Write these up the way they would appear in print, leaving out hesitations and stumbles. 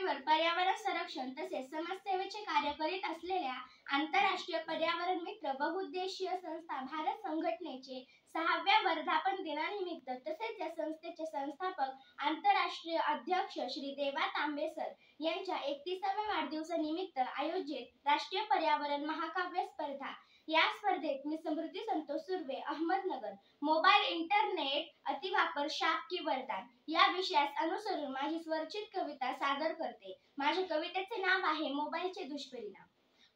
पृथ्वीवर पर्यावरण संरक्षण तसेच समाजसेवेचे कार्य करीत असलेल्या आंतरराष्ट्रीय पर्यावरण मित्र बहुउद्देशीय संस्था भारत संघटनेचे 6व्या वर्धापन दिनानिमित्त तसेच या संस्थेचे संस्थापक आंतरराष्ट्रीय अध्यक्ष श्री देवा तांबे सर यांच्या 31व्या वाढदिवसानिमित्त आयोजित राष्ट्रीय पर्यावरण महाकाव्य स्पर्धा। या स्पर्धेत मी समृद्धी संतोष सुर्वे अहमदनगर मोबाईल इंटरनेट अतिवापर शाप की वरदान या विषयास अनुसरून माझी स्वरचित कविता सादर करते। माझ्या कवितेचे नाव आहे मोबाईलचे दुष्परिणाम।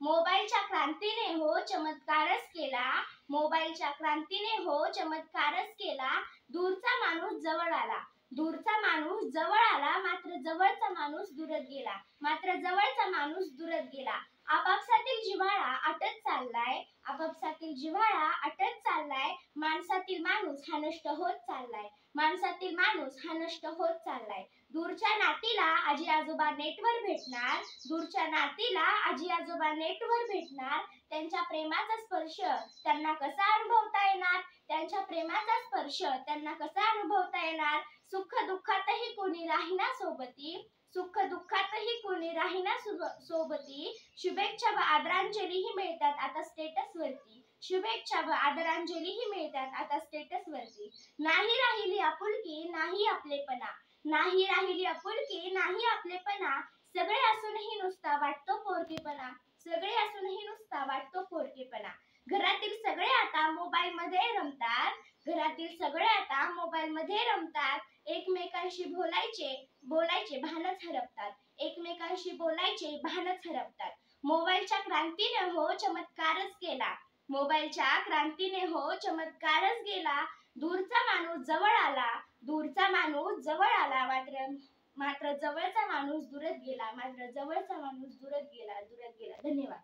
मोबाईलच्या क्रांतीने हो चमत्कारच केला, मोबाईलच्या क्रांतीने हो चमत्कारच केला, दूरचा माणूस जवळ आला, दूरचा माणूस जवळ आला, मात्र जवळचा माणूस दूरत गेला, मात्र जवळचा माणूस दूरत गेला। आपापसातील जिव्हाळा आटत चाललाय, आपापसातील जिव्हाळा आटत चाललाय, माणसातील माणूस हा नष्ट होत चाललाय, माणसातील माणूस हा नष्ट होत चाललाय। दूरच्या नातीला आजी आजोबा नेटवर भेटणार, दूरच्या नातीला आजी आजोबा नेटवर भेटणार, त्यांच्या प्रेमाचा स्पर्श त्यांना कसा अनुभवता येणार, त्यांच्या प्रेमाचा स्पर्श त्यांना कसा अनुभवता येणार। सुख दुःखातही कोणी राहीना सोबती, सुख दुःखातही कोणी राहीना सोबती, शुभेच्छा व आदरांजलीही मिळतात आता स्टेटस वरती, शुभेच्छा व आदरांजलीही मिळतात आता स्टेटस वरती। नाही राहिली आपुलकी नाही आपलेपणा, नाही राहिली आपुलकी नाही आपलेपणा, सगळे असूनही नुसता वाटतो पोरकेपणा, सगळे असूनही नुसता वाटतो पोरकेपणा। घरातील सगळे आता मोबाईल मध्ये रमतात, घरातील सगळे आता मोबाईल मध्ये रमतात, एकमेकांशी बोलायचे भानच हरपतात, एकमेकांशी बोलायचे भानच हरपतात। मोबाईलच्या क्रांतीने हो चमत्कारच केला, मोबाईलच्या क्रांतीने हो चमत्कारच गेला, दूरचा माणूस जवळ आला, दूरचा माणूस जवळ आला, मात्र जवळचा माणूस दूरत गेला, मात्र जवळचा माणूस दूरत गेला। धन्यवाद।